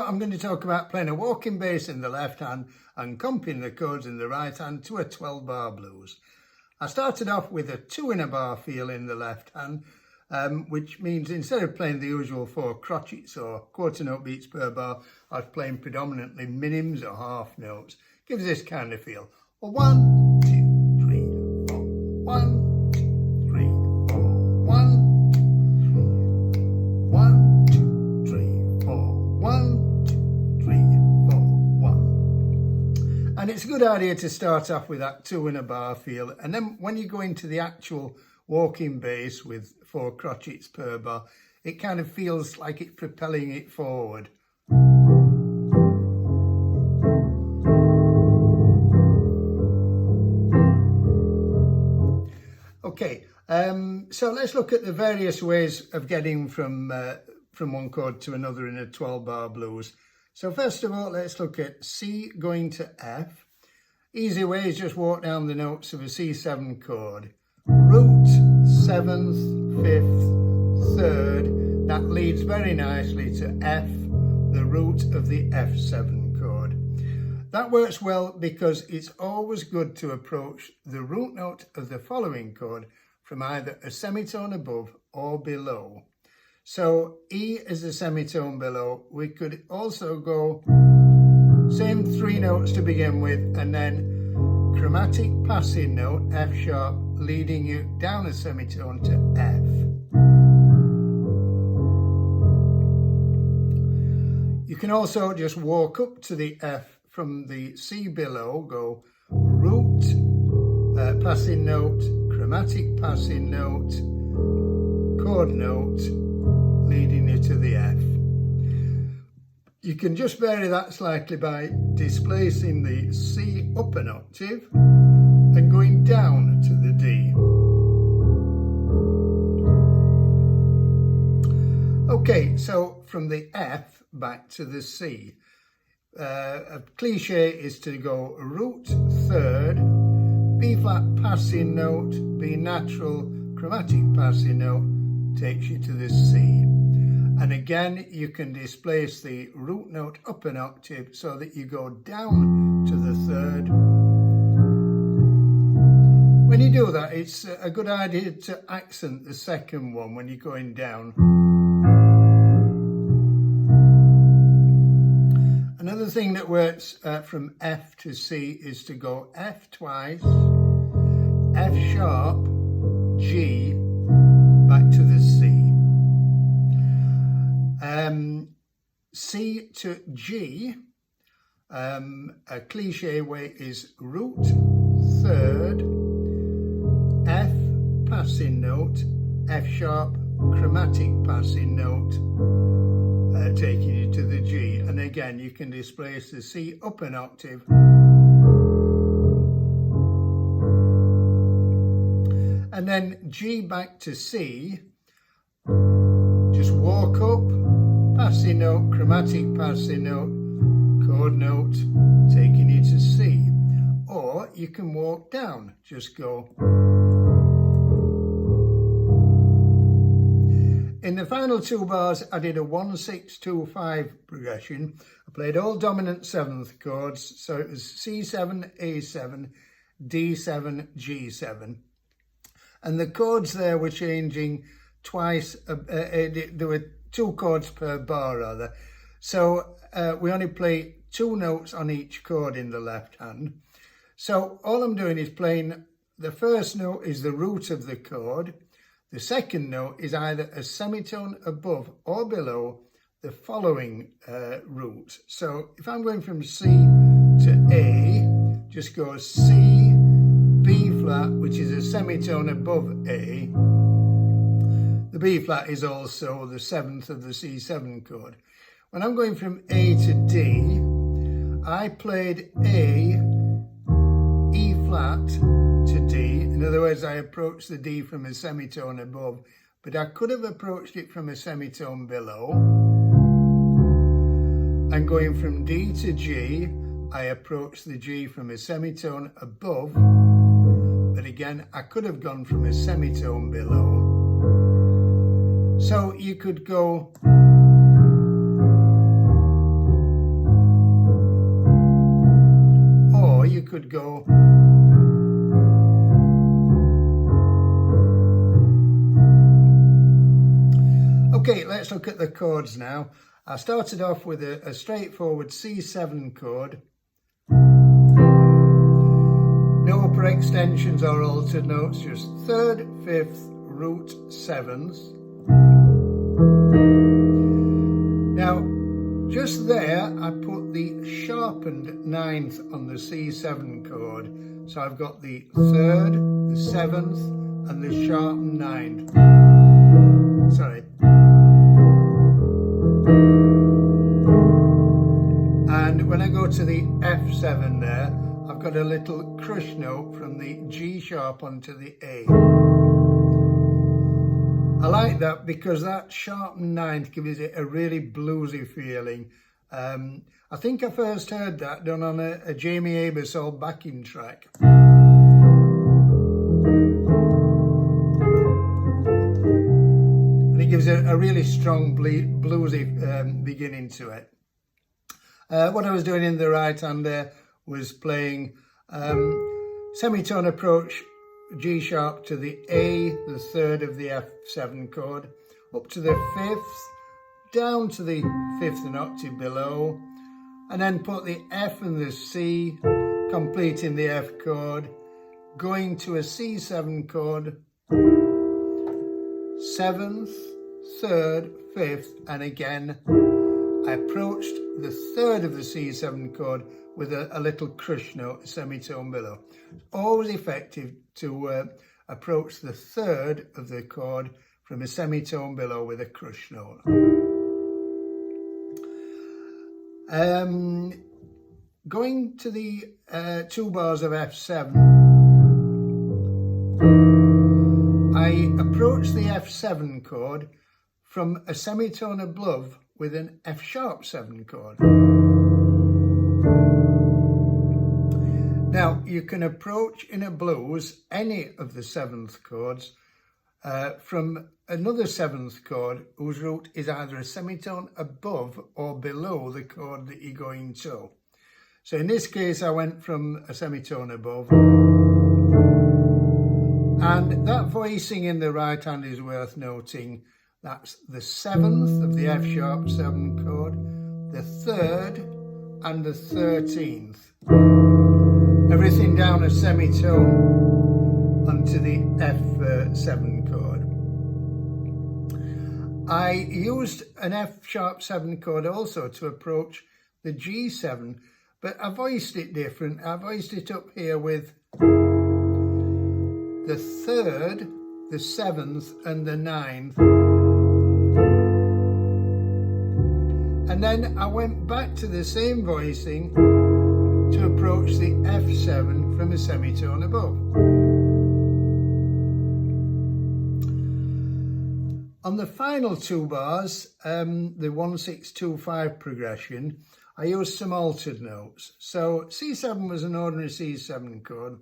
I'm going to talk about playing a walking bass in the left hand and comping the chords in the right hand to a 12-bar blues. I started off with a 2-bar feel in the left hand, which means instead of playing the usual 4 crotchets or quarter note beats per bar, I was playing predominantly minims or half notes. Gives this kind of feel. 1, 2, 3, 4. 1, 2, 3, 4. 1, 2, 3, 4. 1, 2, 3, 4. 1. And it's a good idea to start off with that 2-bar feel, and then when you go into the actual walking bass with 4 crotchets per bar, it kind of feels like it's propelling it forward. Okay, so let's look at the various ways of getting from one chord to another in a 12-bar blues. So first of all, let's look at C going to F. Easy way is just walk down the notes of a C7 chord. Root, 7th, 5th, 3rd. That leads very nicely to F, the root of the F7 chord. That works well because it's always good to approach the root note of the following chord from either a semitone above or below. So E is a semitone below. We could also go same 3 notes to begin with, and then chromatic passing note, F sharp, leading you down a semitone to F. You can also just walk up to the F from the C below, go root, passing note, chromatic passing note, chord note, leading you to the F. You can just vary that slightly by displacing the C up an octave and going down to the D. Okay, so from the F back to the C. A cliche is to go root 3rd, B flat passing note, B natural chromatic passing note takes you to the C. And again, you can displace the root note up an octave so that you go down to the 3rd. When you do that, it's a good idea to accent the second one when you're going down. Another thing that works from F to C is to go F twice, F sharp, G, back to the C. C to G, a cliche way is root 3rd, F passing note, F sharp, chromatic passing note, taking you to the G. And again, you can displace the C up an octave. And then G back to C, just walk up, passing note, chromatic passing note, chord note, taking you to C. Or you can walk down, just go. In the final 2 bars, I did a 1-6-2-5 progression. I played all dominant 7th chords, so it was C7, A7, D7, G7. And the chords there were changing twice, there were 2 chords per bar rather. So we only play 2 notes on each chord in the left hand. So all I'm doing is playing, the first note is the root of the chord. The second note is either a semitone above or below the following root. So if I'm going from C to A, just go C, B flat, which is a semitone above A. The B flat is also the 7th of the C7 chord. When I'm going from A to D, I played A, E flat to D. In other words, I approached the D from a semitone above, but I could have approached it from a semitone below. And going from D to G, I approached the G from a semitone above, but again, I could have gone from a semitone below. So you could go could go. Okay, let's look at the chords now. I started off with a straightforward C7 chord. No upper extensions or altered notes, just 3rd, 5th, root 7th. Now, just there, I put the sharpened 9th on the C7 chord. So I've got the 3rd, the 7th, and the sharpened 9th. Sorry. And when I go to the F7 there, I've got a little crush note from the G sharp onto the A. I like that because that sharpened 9th gives it a really bluesy feeling. I think I first heard that done on a Jamie Abersole backing track. And it gives a really strong bluesy beginning to it. What I was doing in the right hand there was playing semitone approach, G sharp to the A, the 3rd of the F7 chord, up to the 5th, down to the 5th an octave below, and then put the F and the C, completing the F chord, going to a C7 chord, 7th, 3rd, 5th, and again I approached the 3rd of the C7 chord with a little crush note, a semitone below. It's always effective to approach the 3rd of the chord from a semitone below with a crush note. Going to the 2 bars of F7, I approach the F7 chord from a semitone above with an F sharp 7 chord. Now, you can approach in a blues any of the 7th chords from another 7th chord whose root is either a semitone above or below the chord that you're going to. So in this case, I went from a semitone above. And that voicing in the right hand is worth noting. That's the 7th of the F sharp 7 chord, the 3rd and the 13th. Everything down a semitone onto the F7 chord. I used an F sharp 7 chord also to approach the G7, but I voiced it different. I voiced it up here with the 3rd, the 7th and the 9th. And then I went back to the same voicing to approach the F7 from a semitone above. On the final 2 bars, the 1-6-2-5 progression, I used some altered notes. So C7 was an ordinary C7 chord.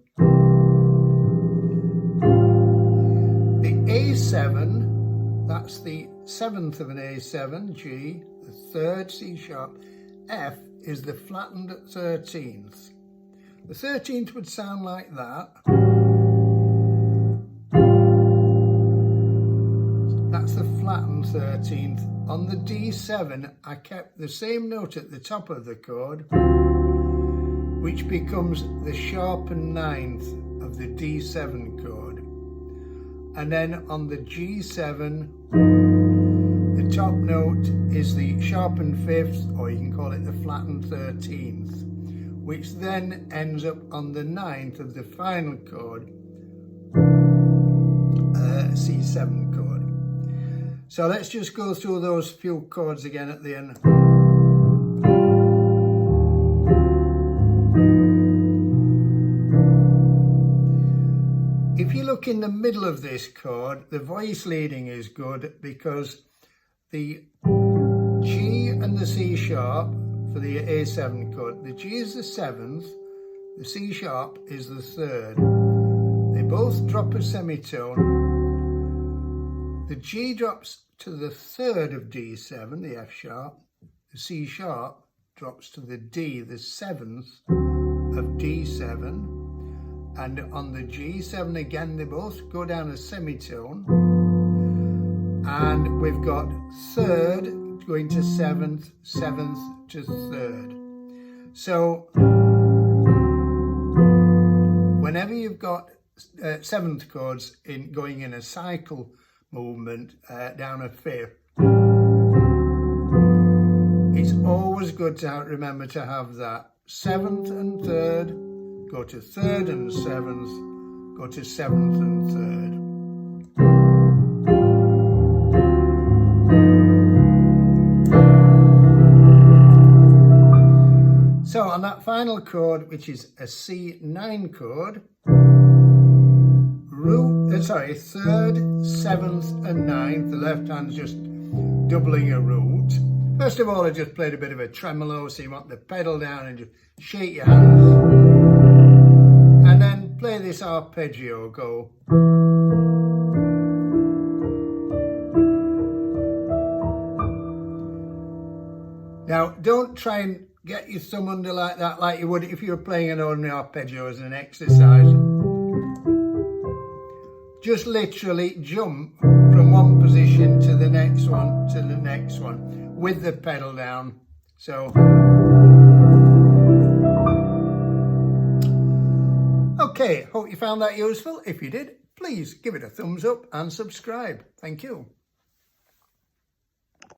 The A7, that's the 7th of an A7, G, the 3rd C sharp, F is the flattened 13th. The 13th would sound like that. That's the flattened 13th. On the D7, I kept the same note at the top of the chord, which becomes the sharpened 9th of the D7 chord. And then on the G7, the top note is the sharpened 5th, or you can call it the flattened 13th, which then ends up on the 9th of the final chord, C7 chord. So let's just go through those few chords again at the end. If you look in the middle of this chord, the voice leading is good because the G and the C sharp for the A7 chord, the G is the 7th, the C sharp is the 3rd. They both drop a semitone. The G drops to the 3rd of D7, the F sharp. The C sharp drops to the D, the 7th of D7, and on the G7 again, they both go down a semitone, and we've got third going to seventh, seventh to third. So whenever you've got seventh chords going in a cycle movement down a fifth, it's always good to remember to have that seventh and third, go to third and seventh, go to seventh and third. So on that final chord, which is a C9 chord, third, seventh and ninth, the left hand's just doubling a root. First of all, I just played a bit of a tremolo, so you want the pedal down and just shake your hands. And then play this arpeggio, go. Now, don't try and get your thumb under like that, like you would if you were playing an ordinary arpeggio as an exercise. Just literally jump from one position to the next one, to the next one, with the pedal down. So, okay, hope you found that useful. If you did, please give it a thumbs up and subscribe. Thank you.